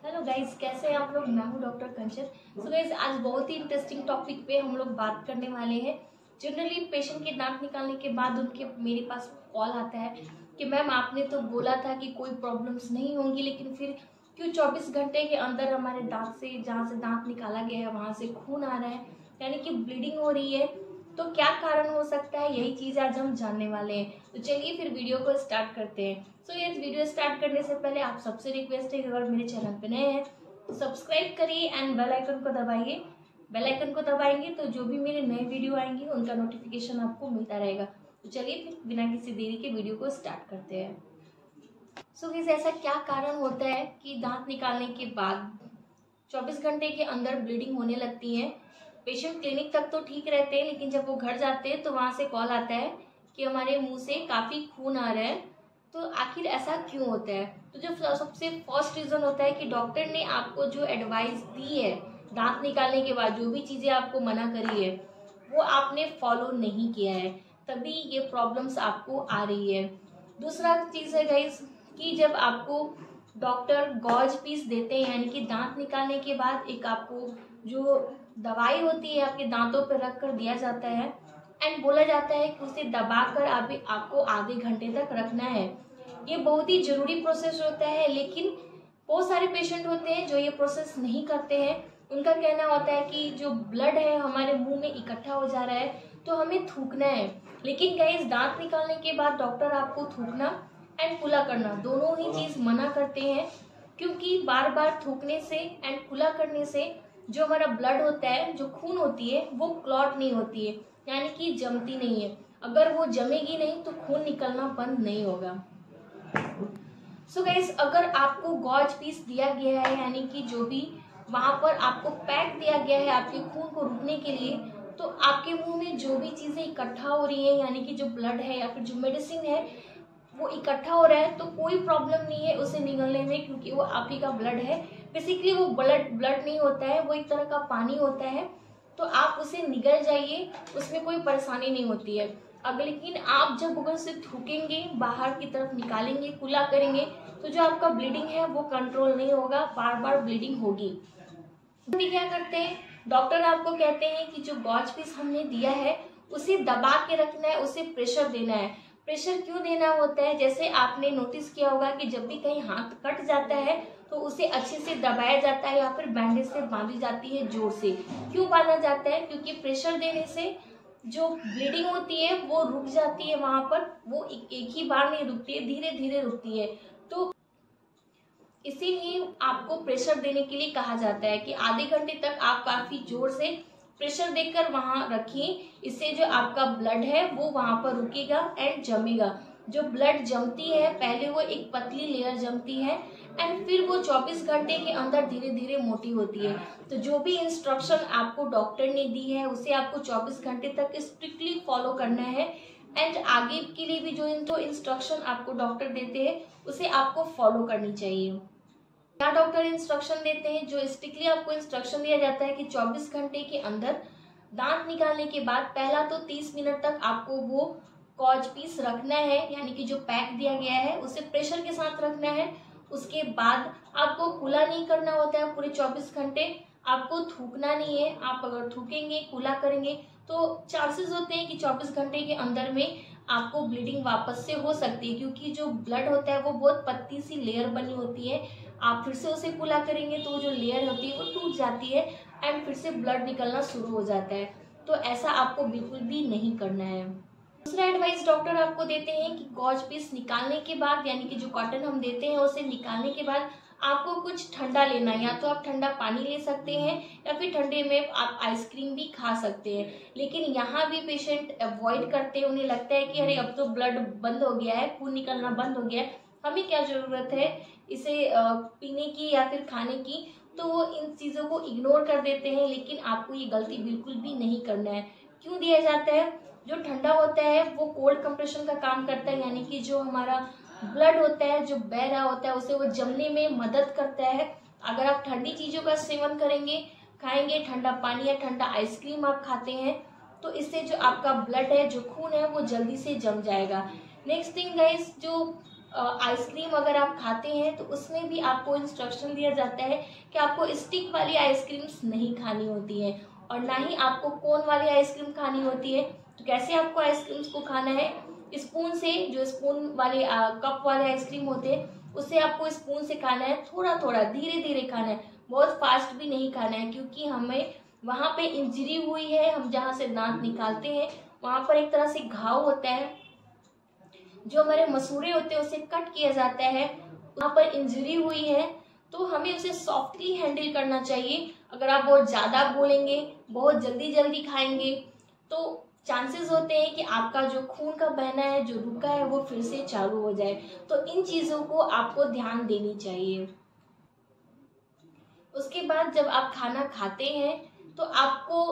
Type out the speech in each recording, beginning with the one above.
Hello guys, कैसे हैं आप लोग। मैं हूं डॉक्टर कंचन। सो गाइस, आज बहुत ही इंटरेस्टिंग टॉपिक पे हम लोग बात करने वाले हैं। जनरली पेशेंट के दांत निकालने के बाद उनके मेरे पास कॉल आता है कि मैम आपने तो बोला था कि कोई प्रॉब्लम्स नहीं होंगी, लेकिन फिर क्यों 24 घंटे के अंदर हमारे दांत से, जहाँ से दांत निकाला गया है वहाँ से खून आ रहा है, यानी कि ब्लीडिंग हो रही है। तो क्या कारण हो सकता है, यही चीज़ आज हम जानने वाले हैं। तो चलिए फिर वीडियो को स्टार्ट करते हैं। सो ये वीडियो स्टार्ट करने से पहले आप सबसे रिक्वेस्ट है कि अगर मेरे चैनल पे नए हैं तो सब्सक्राइब करिए एंड बेल आइकन को दबाइए। बेल आइकन को दबाएंगे तो जो भी मेरे नए वीडियो आएंगे उनका नोटिफिकेशन आपको मिलता रहेगा। तो चलिए फिर बिना किसी देरी के वीडियो को स्टार्ट करते हैं। सो गाइस, ऐसा क्या कारण होता है कि दांत निकालने के बाद 24 घंटे के अंदर ब्लीडिंग होने लगती है। पेशेंट क्लिनिक तक तो ठीक रहते हैं, लेकिन जब वो घर जाते हैं तो वहाँ से कॉल आता है कि हमारे मुंह से काफ़ी खून आ रहा है। तो आखिर ऐसा क्यों होता है? तो जो सबसे फर्स्ट रीज़न होता है कि डॉक्टर ने आपको जो एडवाइस दी है दांत निकालने के बाद, जो भी चीज़ें आपको मना करी है वो आपने फॉलो नहीं किया है, तभी ये प्रॉब्लम्स आपको आ रही है। दूसरा चीज़ है गाइस कि जब आपको डॉक्टर गॉज पीस देते हैं, यानी कि दांत निकालने के बाद एक आपको जो दवाई होती है आपके दांतों पर रख कर दिया जाता है एंड बोला जाता है कि उसे दबाकर आपको आधे घंटे तक रखना है। ये बहुत ही जरूरी प्रोसेस होता है, लेकिन बहुत सारे पेशेंट होते हैं जो ये प्रोसेस नहीं करते हैं। उनका कहना होता है कि जो ब्लड है हमारे मुंह में इकट्ठा हो जा रहा है तो हमें थूकना है। लेकिन गाइस, दांत निकालने के बाद डॉक्टर आपको थूकना एंड कुला करना दोनों ही चीज मना करते हैं, क्योंकि बार बार थूकने से एंड कुला करने से जो हमारा ब्लड होता है, जो खून होती है, वो क्लॉट नहीं होती है, यानी कि जमती नहीं है। अगर वो जमेगी नहीं तो खून निकलना बंद नहीं होगा। सो गाइस, अगर आपको गॉज पीस दिया गया है, यानी कि जो भी वहां पर आपको पैक दिया गया है आपके खून को रुकने के लिए, तो आपके मुंह में जो भी चीजें इकट्ठा हो रही है, यानी कि जो ब्लड है या फिर जो मेडिसिन है वो इकट्ठा हो रहा है, तो कोई प्रॉब्लम नहीं है उसे निगलने में, क्योंकि वो आप ही का ब्लड है। बेसिकली वो ब्लड नहीं होता है, वो एक तरह का पानी होता है। तो आप उसे निगल जाइए, उसमें कोई परेशानी नहीं होती है। अब लेकिन आप जब अगर उसे थूकेंगे, बाहर की तरफ निकालेंगे, कुला करेंगे, तो जो आपका ब्लीडिंग है वो कंट्रोल नहीं होगा, बार बार ब्लीडिंग होगी। हम क्या करते हैं, डॉक्टर आपको कहते हैं कि जो गॉज पीस हमने दिया है उसे दबा के रखना है, उसे प्रेशर देना है। प्रेशर क्यों देना होता है? जैसे आपने नोटिस किया होगा कि जब भी कहीं हाथ कट जाता है तो उसे अच्छे से दबाया जाता है या फिर बैंडेज से बांधी जाती है जोर से। क्यों बांधा जाता है? क्योंकि प्रेशर देने से जो ब्लीडिंग होती है वो रुक जाती है वहां पर, वो एक ही बार नहीं रुकती है, धीरे धीरे रुकती है। तो इसीलिए आपको प्रेशर देने के लिए कहा जाता है कि आधे घंटे तक आप काफी जोर से प्रेशर देकर वहां रखिए। इससे जो आपका ब्लड है वो वहां पर रुकेगा एंड जमेगा। जो ब्लड जमती है, पहले वो एक पतली लेयर जमती है एंड फिर वो 24 घंटे के अंदर धीरे धीरे मोटी होती है। तो जो भी इंस्ट्रक्शन आपको डॉक्टर ने दी है उसे आपको 24 घंटे तक स्ट्रिक्टली फॉलो करना है एंड आगे के लिए भी जो इंस्ट्रक्शन आपको डॉक्टर देते हैं उसे आपको फॉलो करनी चाहिए। क्या डॉक्टर इंस्ट्रक्शन देते हैं? जो स्ट्रिक्टली आपको इंस्ट्रक्शन दिया जाता है कि 24 घंटे के अंदर दांत निकालने के बाद पहला तो 30 मिनट तक आपको वो गॉज पीस रखना है, यानी कि जो पैक दिया गया है उसे प्रेशर के साथ रखना है। उसके बाद आपको कुला नहीं करना होता है पूरे 24 घंटे, आपको थूकना नहीं है। आप अगर थूकेंगे, कुला करेंगे तो चांसेस होते हैं कि 24 घंटे के अंदर में आपको ब्लीडिंग वापस से हो सकती है, क्योंकि जो ब्लड होता है वो बहुत पतली सी लेयर बनी होती है। आप फिर से उसे कुला करेंगे तो जो लेयर होती है वो टूट जाती है एंड फिर से ब्लड निकलना शुरू हो जाता है। तो ऐसा आपको बिल्कुल भी नहीं करना है। दूसरा एडवाइस डॉक्टर आपको देते हैं कि गॉज पीस निकालने के बाद, यानी कि जो कॉटन हम देते हैं उसे निकालने के बाद आपको कुछ ठंडा लेना है। या तो आप ठंडा पानी ले सकते हैं या फिर ठंडे में आप आइसक्रीम भी खा सकते हैं। लेकिन यहाँ भी पेशेंट अवॉइड करते हैं, उन्हें लगता है कि अरे अब तो ब्लड बंद हो गया है, खून निकलना बंद हो गया है, हमें क्या जरूरत है इसे पीने की या फिर खाने की। तो वो इन चीज़ों को इग्नोर कर देते हैं, लेकिन आपको ये गलती बिल्कुल भी नहीं करना है। क्यों दिया जाता है? जो ठंडा होता है वो कोल्ड कंप्रेशन का काम करता है, यानी कि जो हमारा ब्लड होता है, जो बह रहा होता है, उसे वो जमने में मदद करता है। अगर आप ठंडी चीज़ों का सेवन करेंगे, खाएंगे, ठंडा पानी या ठंडा आइसक्रीम आप खाते हैं, तो इससे जो आपका ब्लड है, जो खून है, वो जल्दी से जम जाएगा। नेक्स्ट थिंग गाइस, जो आइसक्रीम अगर आप खाते हैं तो उसमें भी आपको इंस्ट्रक्शन दिया जाता है कि आपको स्टिक वाली आइसक्रीम्स नहीं खानी होती है और ना ही आपको कोन वाली आइसक्रीम खानी होती है। तो कैसे आपको आइसक्रीम्स को खाना है, स्पून से, जो स्पून वाले कप वाले आइसक्रीम होते हैं उससे आपको स्पून से खाना है, थोड़ा थोड़ा धीरे धीरे खाना है, बहुत फास्ट भी नहीं खाना है, क्योंकि हमें वहाँ पे इंजरी हुई है, हम जहाँ से दांत निकालते हैं वहाँ पर एक तरह से घाव होता है, जो हमारे मसूड़े होते हैं उसे कट किया जाता है, वहाँ पर इंजरी हुई है, तो हमें उसे सॉफ्टली हैंडल करना चाहिए। अगर आप बहुत ज़्यादा बोलेंगे, बहुत जल्दी जल्दी खाएंगे, तो चांसेस होते हैं कि आपका जो खून का बहना है, जो रुका है, वो फिर से चालू हो जाए। तो इन चीज़ों को आपको ध्यान देनी चाहिए। उसके बाद जब आप खाना खाते हैं तो आपको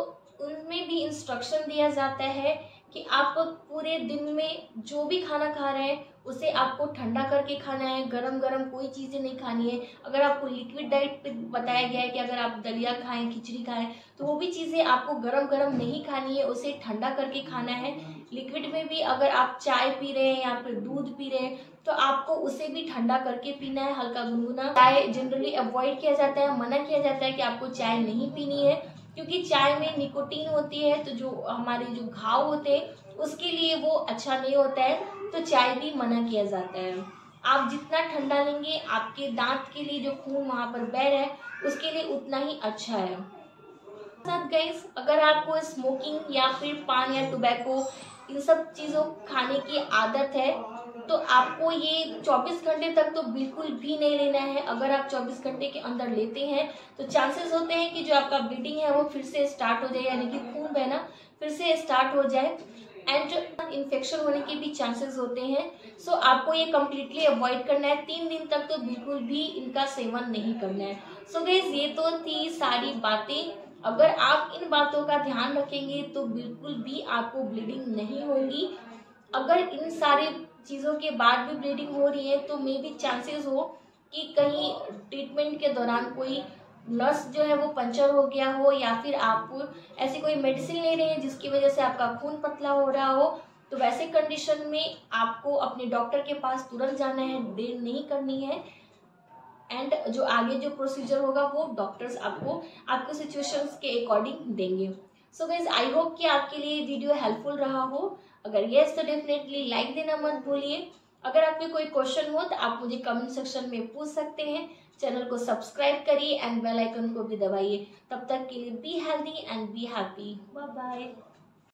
उनमें भी इंस्ट्रक्शन दिया जाता है कि आप पूरे दिन में जो भी खाना खा रहे हैं उसे आपको ठंडा करके खाना है, गरम गरम कोई चीज़ें नहीं खानी है। अगर आपको लिक्विड डाइट पे बताया गया है कि अगर आप दलिया खाएं, खिचड़ी खाएं, तो वो भी चीज़ें आपको गरम गरम नहीं खानी है, उसे ठंडा करके खाना है। लिक्विड में भी अगर आप चाय पी रहे हैं या फिर दूध पी रहे हैं तो आपको उसे भी ठंडा करके पीना है, हल्का गुनगुना। चाय जनरली अवॉइड किया जाता है, मना किया जाता है कि आपको चाय नहीं पीनी है, क्योंकि चाय में निकोटीन होती है, तो जो हमारे जो घाव होते हैं उसके लिए वो अच्छा नहीं होता है, तो चाय भी मना किया जाता है। आप जितना ठंडा लेंगे आपके दांत के लिए, जो खून वहां पर बह रहा है उसके लिए उतना ही अच्छा है। साथ गाइस, अगर आपको स्मोकिंग या फिर पान या टोबैको इन सब चीज़ों खाने की आदत है तो आपको ये 24 घंटे तक तो बिल्कुल भी नहीं लेना है। अगर आप 24 घंटे के अंदर लेते हैं तो चांसेस होते हैं कि जो आपका ब्लीडिंग है वो फिर से स्टार्ट हो जाए, यानी कि खून बहना फिर से स्टार्ट हो जाए, एंड इन्फेक्शन होने के भी चांसेस होते हैं। सो आपको ये कम्प्लीटली अवॉइड करना है। 3 दिन तक तो बिल्कुल भी इनका सेवन नहीं करना है। सो गाइस, ये तो थी सारी बातें। अगर आप इन बातों का ध्यान रखेंगे तो बिल्कुल भी आपको ब्लीडिंग नहीं होगी। अगर इन सारी चीज़ों के बाद भी ब्लीडिंग हो रही है तो मे बी चांसेस हो कि कहीं ट्रीटमेंट के दौरान कोई नस जो है वो पंचर हो गया हो, या फिर आप ऐसी कोई मेडिसिन ले रहे हैं जिसकी वजह से आपका खून पतला हो रहा हो। तो वैसे कंडीशन में आपको अपने डॉक्टर के पास तुरंत जाना है, देर नहीं करनी है, एंड जो आगे जो प्रोसीजर होगा वो डॉक्टर्स आपको सिचुएशंस के अकॉर्डिंग देंगे। सो गाइज, आई होप कि आपके लिए वीडियो हेल्पफुल रहा हो। अगर यस तो डेफिनेटली लाइक देना मत भूलिए। अगर आपके कोई क्वेश्चन हो तो आप मुझे कमेंट सेक्शन में पूछ सकते हैं। चैनल को सब्सक्राइब करिए एंड बेल आइकन को भी दबाइए। तब तक के लिए be healthy and be happy. Bye bye.